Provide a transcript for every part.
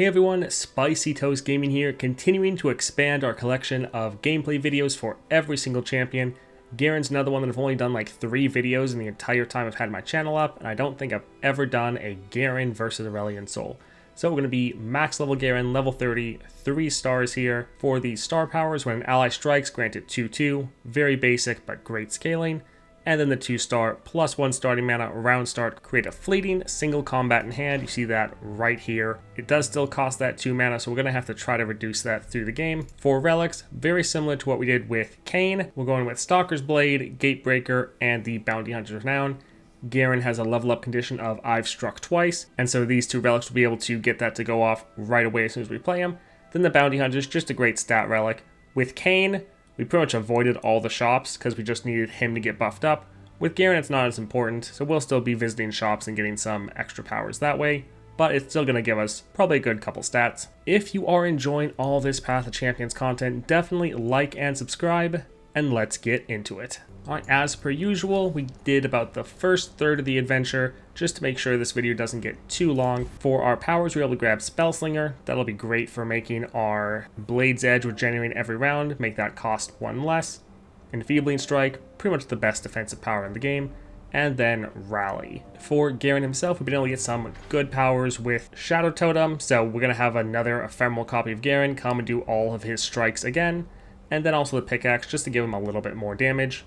Hey everyone, Spicy Toast Gaming here, continuing to expand our collection of gameplay videos for every single champion. Garen's another one that I've only done like 3 videos in the entire time I've had my channel up, and I don't think I've ever done a Garen versus Aurelion Sol. So we're going to be max level Garen, level 30, 3 stars here. For the star powers, when an ally strikes, granted 2/2, very basic but great scaling. And then the 2-star plus 1 starting mana, round start, create a fleeting single combat in hand. You see that right here. It does still cost that 2 mana, so we're going to have to try to reduce that through the game. For relics, very similar to what we did with Kayn. We're going with Stalker's Blade, Gatebreaker, and the Bounty Hunter's Renown. Garen has a level up condition of I've struck twice, and so these 2 relics will be able to get that to go off right away as soon as we play him. Then the Bounty Hunter's just a great stat relic. With Kayn, we pretty much avoided all the shops because we just needed him to get buffed up. With Garen, it's not as important, so we'll still be visiting shops and getting some extra powers that way, but it's still going to give us probably a good couple stats. If you are enjoying all this Path of Champions content, definitely like and subscribe, and let's get into it. Alright, as per usual, we did about the first third of the adventure, just to make sure this video doesn't get too long. For our powers, we were able to grab Spellslinger. That'll be great for making our Blade's Edge regenerating every round, make that cost 1 less. Enfeebling Strike, pretty much the best defensive power in the game. And then Rally. For Garen himself, we've been able to get some good powers with Shadow Totem, so we're going to have another ephemeral copy of Garen come and do all of his strikes again. And then also the pickaxe, just to give him a little bit more damage.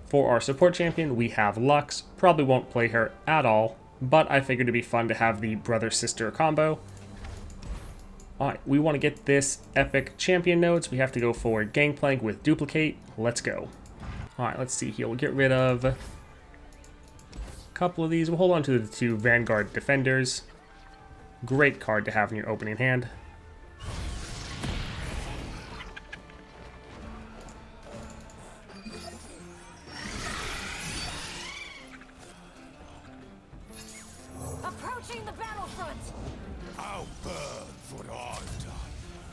For our support champion, we have Lux. Probably won't play her at all, but I figured it'd be fun to have the brother-sister combo. Alright, we want to get this epic champion nodes. We have to go for Gangplank with Duplicate. Let's go. Alright, let's see here. We'll get rid of a couple of these. We'll hold on to the 2 Vanguard Defenders. Great card to have in your opening hand. Approaching the battlefront. I'll burn for what I've done.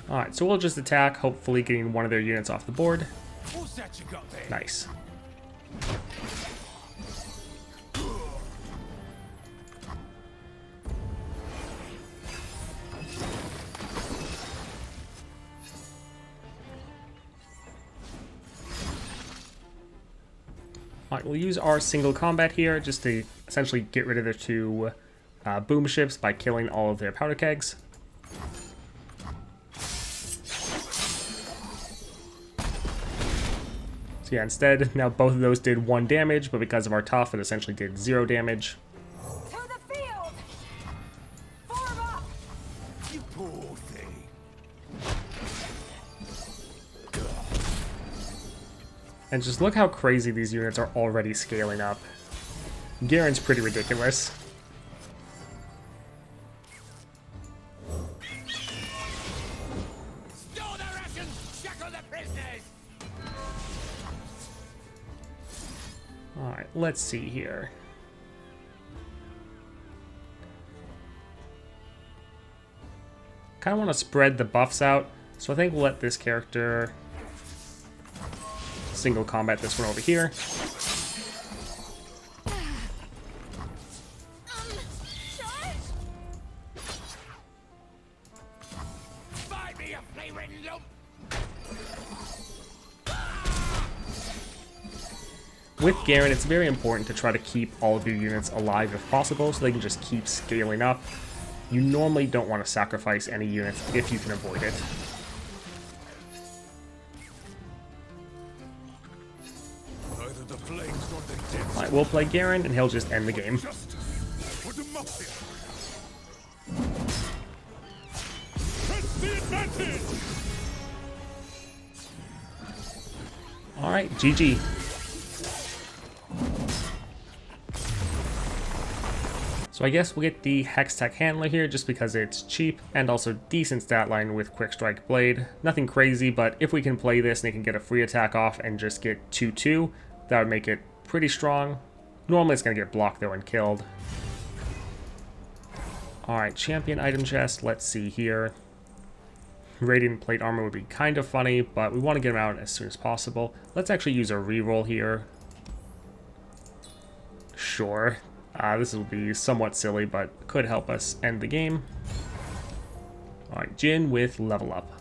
Alright, so we'll just attack, hopefully getting one of their units off the board. What's that you got there? Nice. Alright, we'll use our single combat here just to essentially get rid of their 2 boom ships by killing all of their powder kegs. So yeah, instead, now both of those did 1 damage, but because of our tough, it essentially did 0 damage. To the field. Form up. You poor thing. And just look how crazy these units are already scaling up. Garen's pretty ridiculous. Store the rations, shackle the prisoners. Alright, let's see here. Kind of want to spread the buffs out, so I think we'll let this character single combat this one over here. Find me a flea-ridden lump. With Garen, it's very important to try to keep all of your units alive if possible, so they can just keep scaling up. You normally don't want to sacrifice any units if you can avoid it. Either the flames or the death. Alright, we'll play Garen, and he'll just end the game. Justice for democracy. Press the advantage. Alright, GG. So I guess we'll get the Hextech Handler here just because it's cheap and also decent stat line with Quick Strike Blade. Nothing crazy, but if we can play this and they can get a free attack off and just get 2/2, that would make it pretty strong. Normally it's going to get blocked though and killed. Alright, champion item chest, let's see here. Radiant plate armor would be kind of funny, but we want to get him out as soon as possible. Let's actually use a reroll here. Sure. This will be somewhat silly, but could help us end the game. Alright, Jin with level up.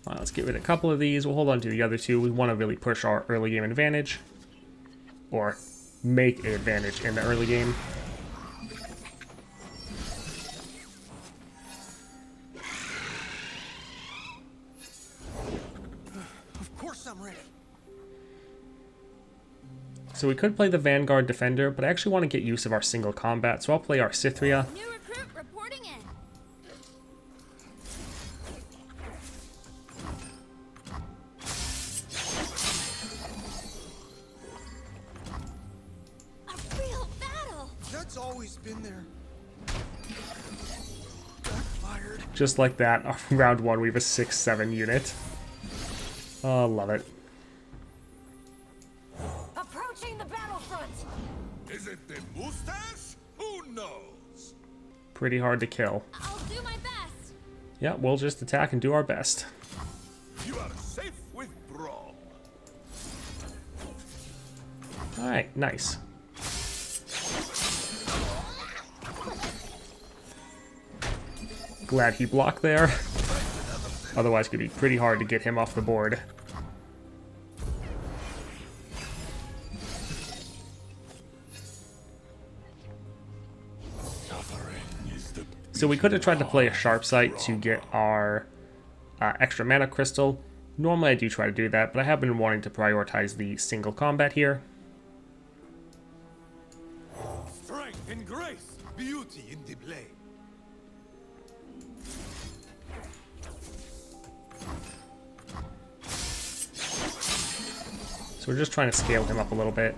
Alright, let's get rid of a couple of these. We'll hold on to the other two. We want to really push our early game advantage. Or make an advantage in the early game. Of course I'm ready. So we could play the Vanguard Defender, but I actually want to get use of our single combat, so I'll play our Cythria. New recruit reporting in. A real battle. That's always been there. Backfired. Just like that, round one we have a 6-7 unit. Oh, love it. Approaching the battlefront. Is it the mustache? Who knows? Pretty hard to kill. I'll do my best. Yeah, we'll just attack and do our best. You are safe with Brawl. Alright, nice. Glad he blocked there. Otherwise it could be pretty hard to get him off the board. So we could have tried to play a sharp sight to get our extra mana crystal. Normally I do try to do that, but I have been wanting to prioritize the single combat here. Strength and grace, beauty in the blade. So we're just trying to scale him up a little bit.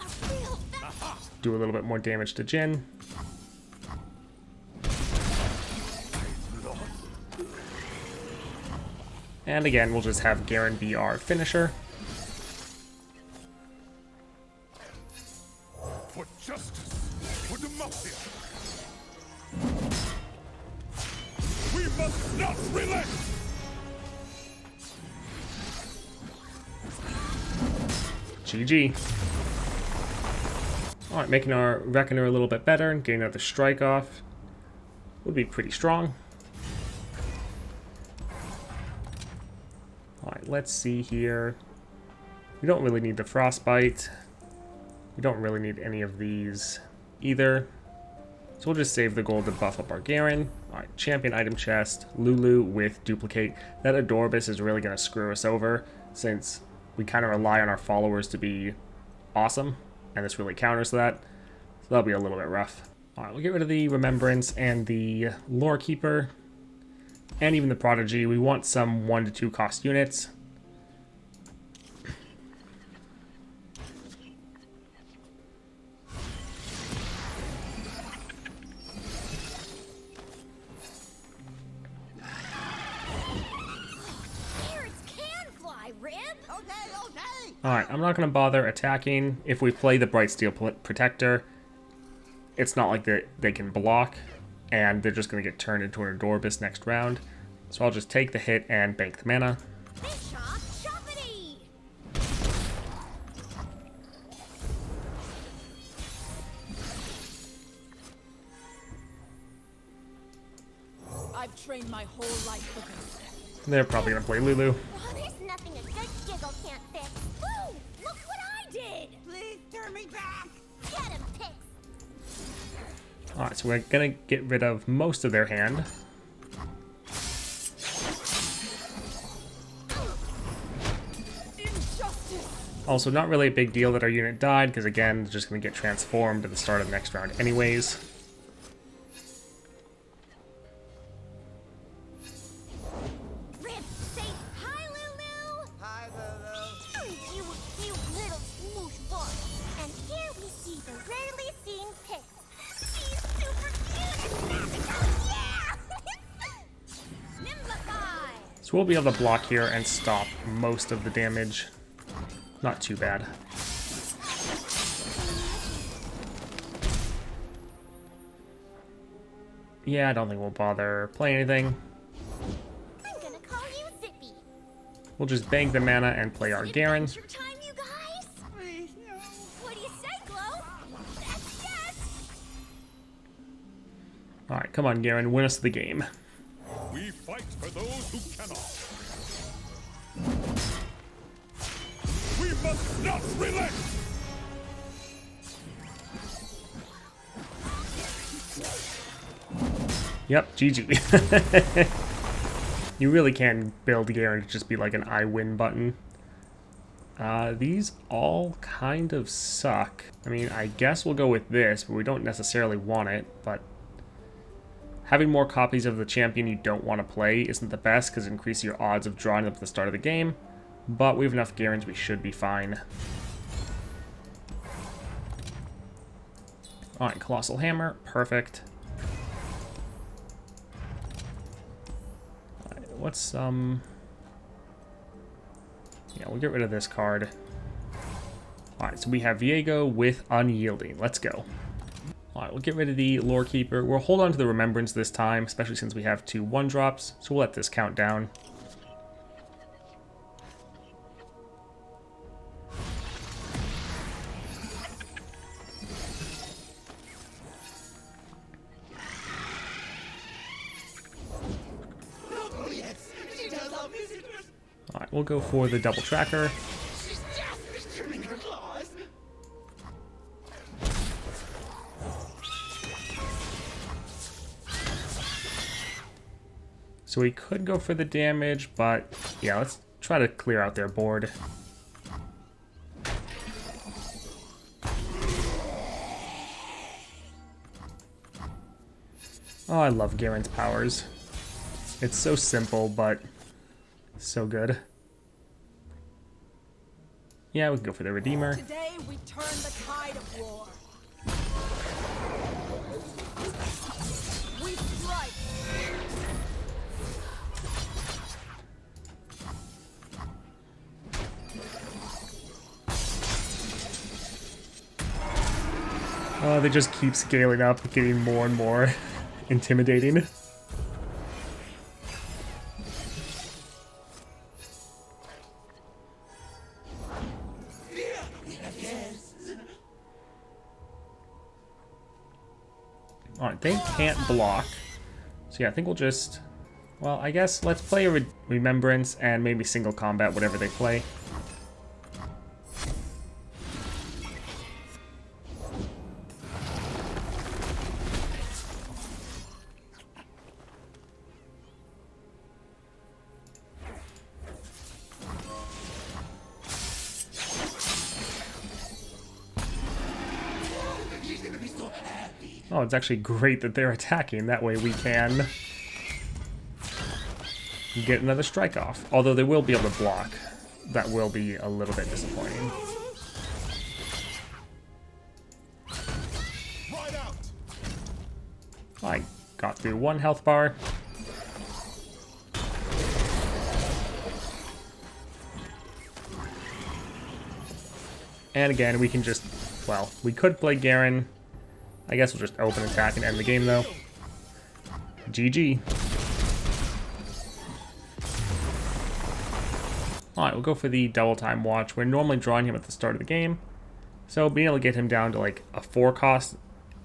A real battle. Do a little bit more damage to Jin. And again, we'll just have Garen be our finisher. For justice, for democracy. We must not relent. GG. Alright, making our Reckoner a little bit better and getting another strike off would be pretty strong. Alright, let's see here. We don't really need the Frostbite. We don't really need any of these either. So we'll just save the gold to buff up our Garen. Alright, champion item chest, Lulu with duplicate. That Adorbis is really going to screw us over since we kind of rely on our followers to be awesome. And this really counters that. So that'll be a little bit rough. Alright, we'll get rid of the Remembrance and the Lore Keeper. And even the Prodigy. We want some 1 to 2 cost units. Carrots can fly, Rib. Okay. Alright, I'm not going to bother attacking. If we play the Bright Steel Protector, it's not like they can block, and they're just going to get turned into an Adorbis next round. So I'll just take the hit and bank the mana. Bishop Choppity. I've trained my whole life for this. They're probably going to play Lulu. Oh, there's nothing a good giggle can't fix. Ooh, look what I did. Please turn me back. Get him, Pix. Alright, so we're going to get rid of most of their hand. Also, not really a big deal that our unit died, because again, it's just going to get transformed at the start of the next round anyways. Rib, say hi, Lulu. Hi, Lulu. You cute little smoosh boy. And here we see the rarely seen Pix. She's super cute. Yeah! Nimblify. So we'll be able to block here and stop most of the damage. Not too bad. Yeah, I don't think we'll bother playing anything. I'm gonna call you Zippy. We'll just bank the mana and play our Garen. Adventure time, you guys. Please, no. What do you say, Glow? That's yes. Alright, come on, Garen, win us the game. We fight for those who cannot. We must not relent! Yep, GG. You really can build Garen to just be like an I win button. These all kind of suck. I mean, I guess we'll go with this, but we don't necessarily want it. But having more copies of the champion you don't want to play isn't the best because it increases your odds of drawing them at the start of the game. But we have enough Garens, we should be fine. Alright, Colossal Hammer, perfect. Alright, what's yeah, we'll get rid of this card. Alright, so we have Viego with Unyielding. Let's go. Alright, we'll get rid of the Lore Keeper. We'll hold on to the Remembrance this time, especially since we have 2 1-drops. So we'll let this count down. Alright, we'll go for the double tracker. So we could go for the damage, but yeah, let's try to clear out their board. Oh, I love Garen's powers. It's so simple, but so good. Yeah, we can go for the Redeemer. Today we turn the tide of war. We strike. Oh, they just keep scaling up, getting more and more intimidating. Alright, they can't block. So yeah, I think we'll just... Well, I guess let's play a Remembrance and maybe single combat, whatever they play. Oh, it's actually great that they're attacking. That way we can get another strike off. Although they will be able to block. That will be a little bit disappointing. I got through 1 health bar. And again, we can just... Well, we could play Garen. I guess we'll just open attack and end the game, though. GG. Alright, we'll go for the double time watch. We're normally drawing him at the start of the game. So being able to get him down to like a 4 cost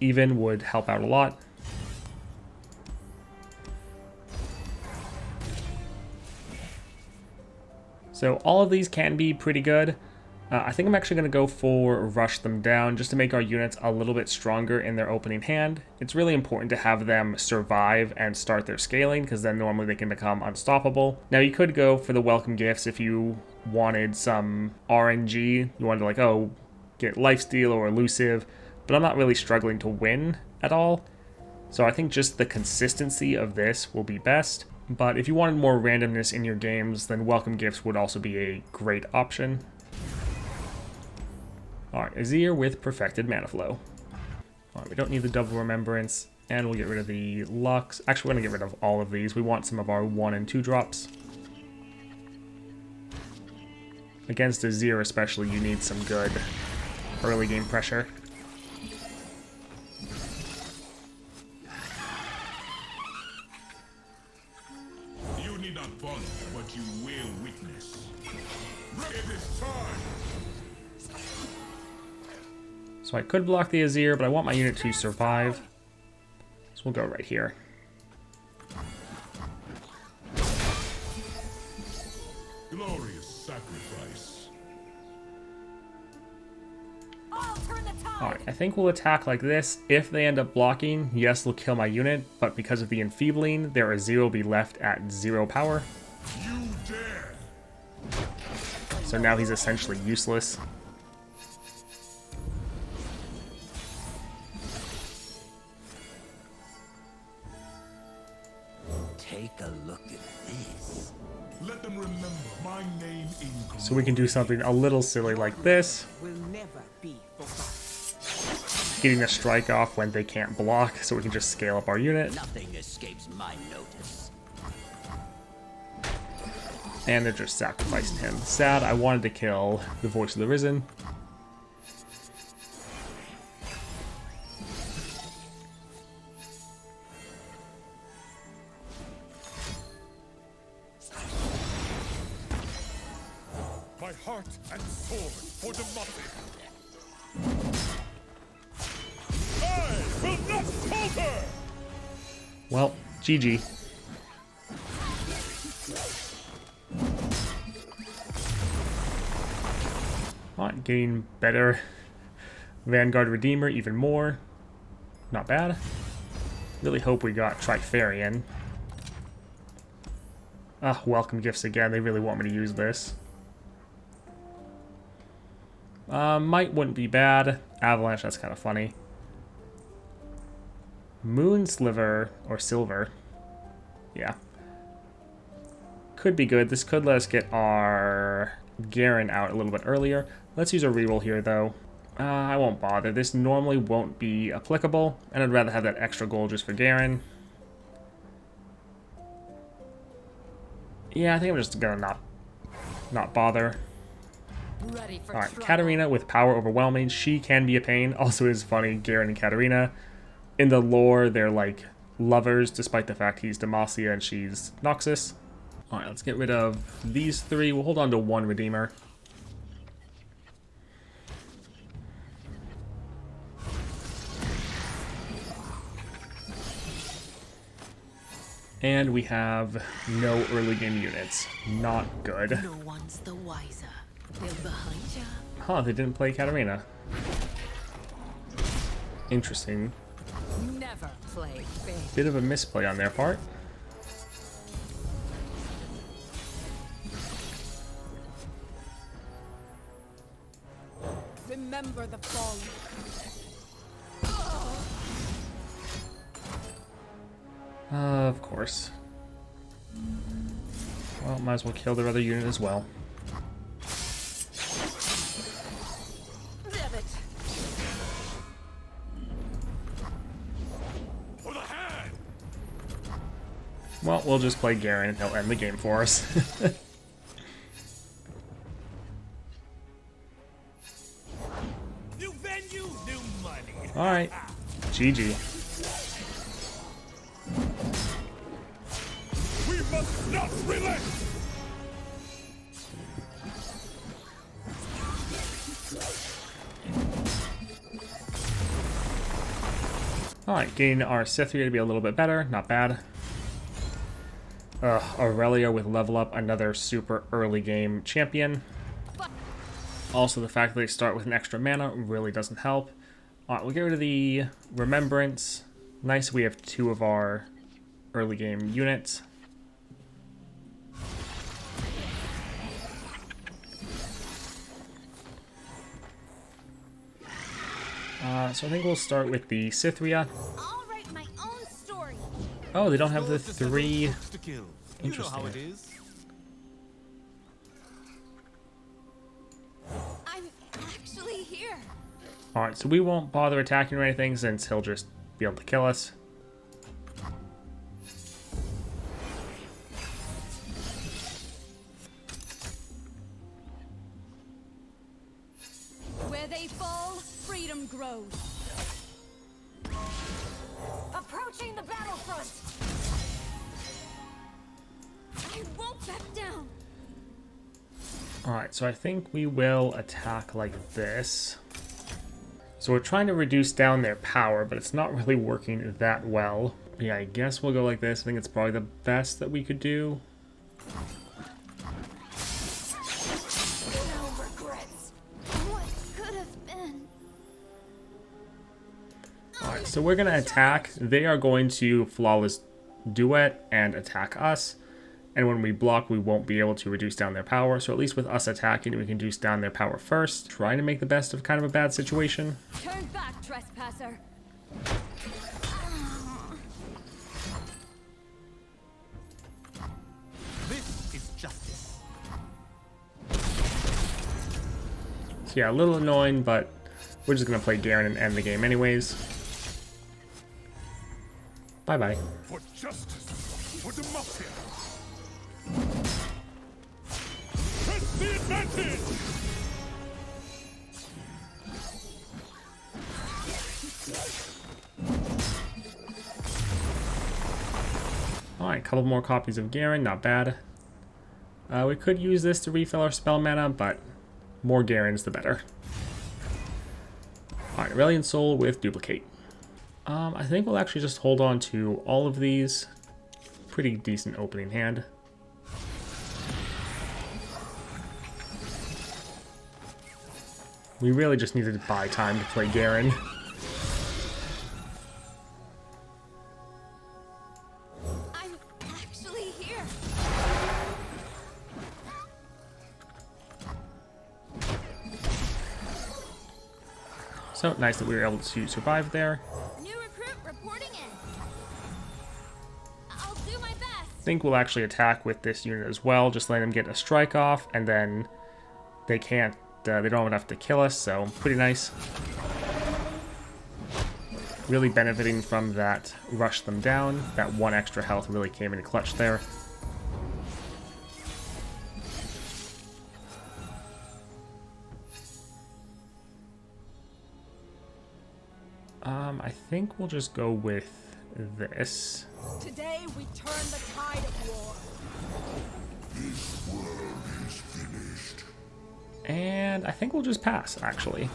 even would help out a lot. So all of these can be pretty good. I think I'm actually going to go for Rush Them Down just to make our units a little bit stronger in their opening hand. It's really important to have them survive and start their scaling because then normally they can become unstoppable. Now you could go for the Welcome Gifts if you wanted some RNG. You wanted to like, oh, get Lifesteal or Elusive, but I'm not really struggling to win at all. So I think just the consistency of this will be best. But if you wanted more randomness in your games, then Welcome Gifts would also be a great option. Alright, Azir with Perfected Mana Flow. Alright, we don't need the double Remembrance, and we'll get rid of the Lux. Actually, we're going to get rid of all of these. We want some of our 1 and 2 drops. Against Azir especially, you need some good early game pressure. You need not follow what you will witness. It is time. So I could block the Azir, but I want my unit to survive. So we'll go right here. Glorious sacrifice. I'll turn the tide. Alright, I think we'll attack like this. If they end up blocking, yes, they'll kill my unit, but because of the enfeebling, their Azir will be left at 0 power. You dare! So now he's essentially useless. Take a look at this. Let them remember my name in glory. So we can do something a little silly like this. Will never be forgotten. Getting a strike off when they can't block, so we can just scale up our unit. Nothing escapes my notice. And they're just sacrificing him. Sad, I wanted to kill the Voice of the Risen. My heart and sword for democracy. I will not falter! Well, GG. Alright, getting better. Vanguard Redeemer, even more. Not bad. Really hope we got Trifarian. Ah, welcome gifts again. They really want me to use this. Might wouldn't be bad. Avalanche, that's kind of funny. Moon Sliver, or Silver. Yeah. Could be good. This could let us get our Garen out a little bit earlier. Let's use a reroll here, though. I won't bother. This normally won't be applicable, and I'd rather have that extra gold just for Garen. Yeah, I think I'm just gonna not bother. Ready for Alright, trouble. Katarina with power overwhelming. She can be a pain. Also, it's funny, Garen and Katarina. In the lore, they're like lovers, despite the fact he's Demacia and she's Noxus. Alright, let's get rid of these three. We'll hold on to one Redeemer. And we have no early game units. Not good. No one's the wiser. They're behind ya. Huh, they didn't play Katarina. Interesting. Never play fair. Bit of a misplay on their part. Remember the fallen. Of course. Well, might as well kill their other unit as well. Damn it. For the hand! Well, we'll just play Garen and he'll end the game for us. New venue, new money. Alright. GG. We must not relent! Alright, getting our Cytheria to be a little bit better. Not bad. Aurelia with level up, another super early game champion. Also, the fact that they start with an extra mana really doesn't help. Alright, we'll get rid of the Remembrance. Nice, we have two of our early game units. So I think we'll start with the Cytheria. I'll write my own story. Oh, they don't have the three. To kill. Interesting. You know how it is. I'm actually here. Alright, so we won't bother attacking or anything since he'll just be able to kill us. Where they fall, freedom grows. Approaching the battlefront. I won't back down. Alright, so I think we will attack like this. So we're trying to reduce down their power, but it's not really working that well. Yeah, I guess we'll go like this. I think it's probably the best that we could do. Alright, so we're going to attack. They are going to flawless duet and attack us. And when we block, we won't be able to reduce down their power. So at least with us attacking, we can reduce down their power first. Trying to make the best of kind of a bad situation. Turn back, trespasser. This is justice. So yeah, a little annoying, but we're just going to play Garen and end the game anyways. Bye-bye. For justice, for democracy. Press the advantage! Alright, a couple more copies of Garen, not bad. We could use this to refill our spell mana, but more Garens the better. Alright, Aurelion Sol with Duplicate. I think we'll actually just hold on to all of these. Pretty decent opening hand. We really just needed to buy time to play Garen. I'm actually here. So nice that we were able to survive there. New recruit reporting in. I'll do my best. I think we'll actually attack with this unit as well, just letting them get a strike off, and then they can't, they don't have enough to kill us, so pretty nice. Really benefiting from that rush them down. That one extra health really came in clutch there. I think we'll just go with this. Today we turn the tide of war. And I think we'll just pass, actually.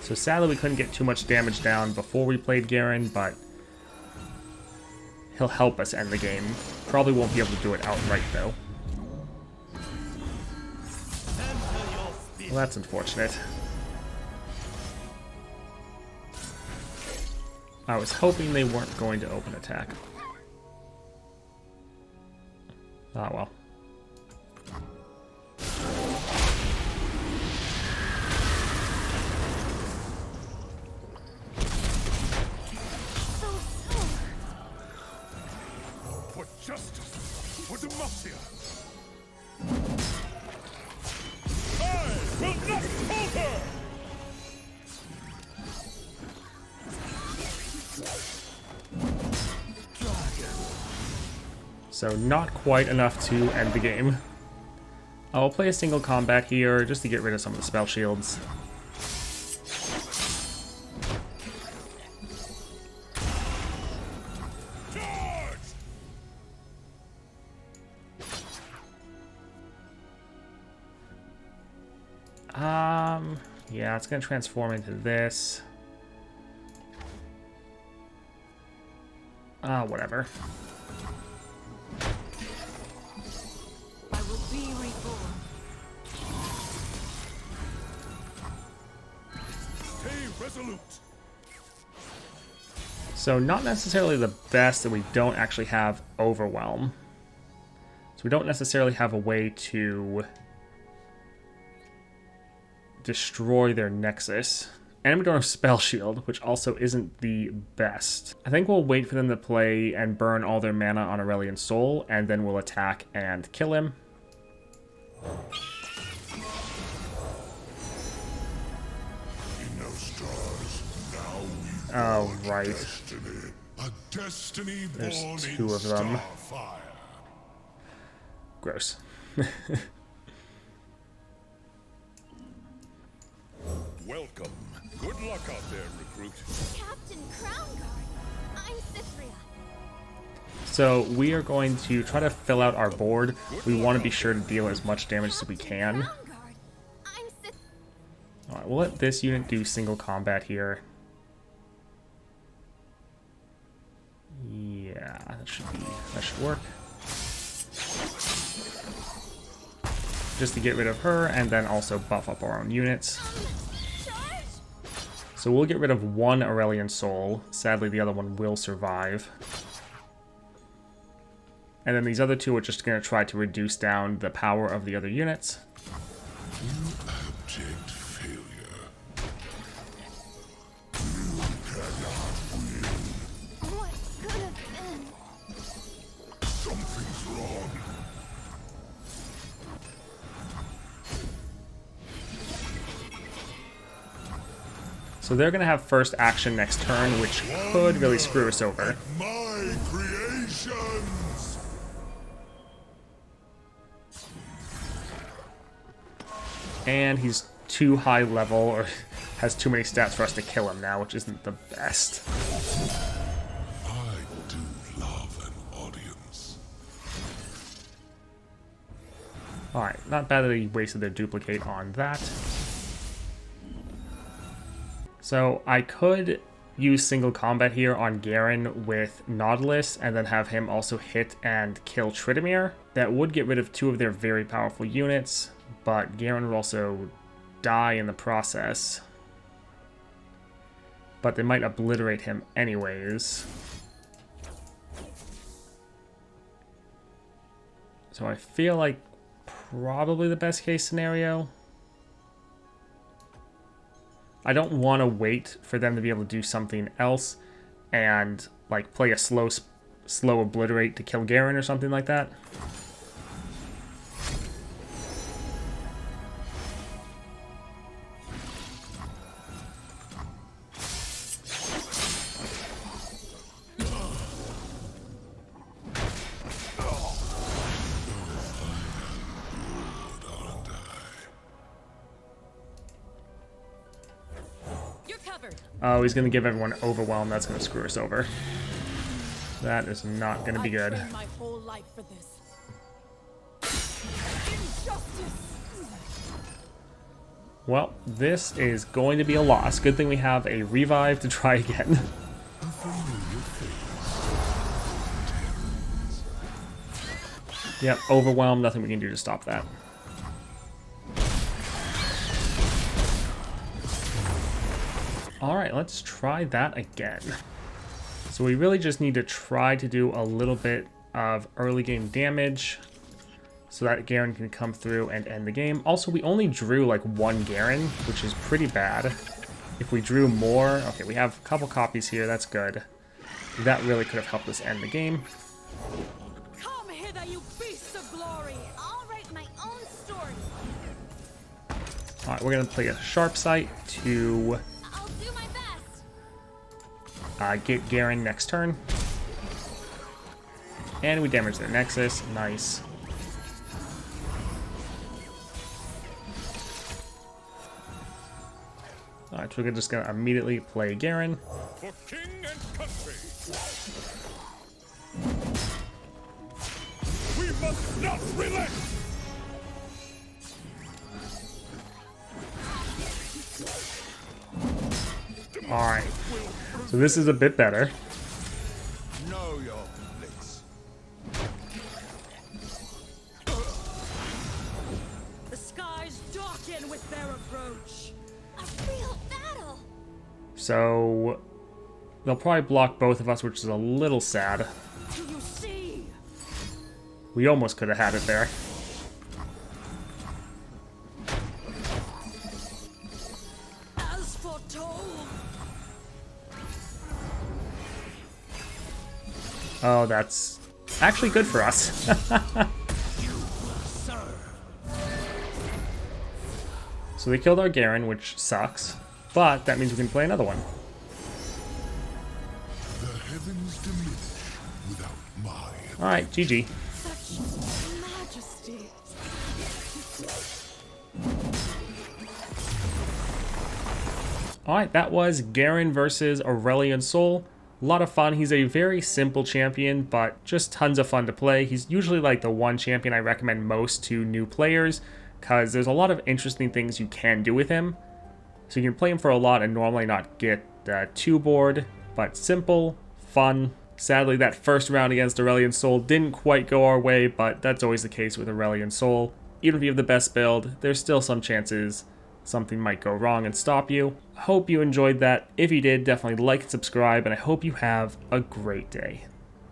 So sadly we couldn't get too much damage down before we played Garen, but he'll help us end the game. Probably won't be able to do it outright, though. Well, that's unfortunate. I was hoping they weren't going to open attack. Ah, well. For justice, for democracy. I will not falter! So not quite enough to end the game. I'll play a single combat here just to get rid of some of the spell shields. Yeah, it's gonna transform into this. Whatever. I will be reborn. Stay resolute. So not necessarily the best that we don't actually have Overwhelm. So we don't necessarily have a way to destroy their Nexus. And we don't have Spell Shield, which also isn't the best. I think we'll wait for them to play and burn all their mana on Aurelion Sol, and then we'll attack and kill him. Oh, right. Destiny. A destiny There's born two in of them. Starfire. Gross. Welcome. Good luck out there, recruit. Captain Crown Guard. I'm Cythria. So we are going to try to fill out our board. We want to be sure to deal as much damage as we can. Crown Guard. I'm Cythria. Alright, we'll let this unit do single combat here. Yeah, that should work. Just to get rid of her and then also buff up our own units. Charge? So we'll get rid of one Aurelion Sol. Sadly, the other one will survive. And then these other two are just going to try to reduce down the power of the other units. Abject failure. What could have been? Something's wrong. So they're going to have first action next turn, which could really screw us over. My creations. And he's too high level, or has too many stats for us to kill him now, which isn't the best. I do love an audience. Alright, not bad that he wasted their duplicate on that. So I could use single combat here on Garen with Nautilus and then have him also hit and kill Tryndamere. That would get rid of two of their very powerful units, but Garen would also die in the process. But they might obliterate him anyways. So I feel like probably the best case scenario. I don't want to wait for them to be able to do something else and like play a slow obliterate to kill Garen or something like that. Oh, he's going to give everyone overwhelm. That's going to screw us over. That is not going to be good. trained my whole life for this. Injustice. Well, this is going to be a loss. Good thing we have a revive to try again. Yep, overwhelm. Nothing we can do to stop that. Alright, let's try that again. So we really just need to try to do a little bit of early game damage so that Garen can come through and end the game. Also, we only drew like one Garen, which is pretty bad. If we drew more... Okay, we have a couple copies here. That's good. That really could have helped us end the game. Come hither, you beasts of glory. I'll write my own story. Alright, we're going to play a Sharp Sight to... I'll do my best. get Garen next turn. And we damage their Nexus. Nice. Alright, so we're just going to immediately play Garen. For king and country. We must not relent. Alright, so this is a bit better. Know your place. The skies darken with their approach. A real battle. So they'll probably block both of us, which is a little sad. Do you see? We almost could have had it there. As foretold. Oh, that's actually good for us. So they killed our Garen, which sucks, but that means we can play another one. The heavens diminish without my... Alright, GG. Such majesty. Alright, that was Garen versus Aurelion Sol. A lot of fun. He's a very simple champion, but just tons of fun to play. He's usually like the one champion I recommend most to new players, because there's a lot of interesting things you can do with him. So you can play him for a lot and normally not get too bored, but simple, fun. Sadly, that first round against Aurelion Sol didn't quite go our way, but that's always the case with Aurelion Sol. Even if you have the best build, there's still some chances something might go wrong and stop you. Hope you enjoyed that. If you did, definitely like and subscribe, and I hope you have a great day.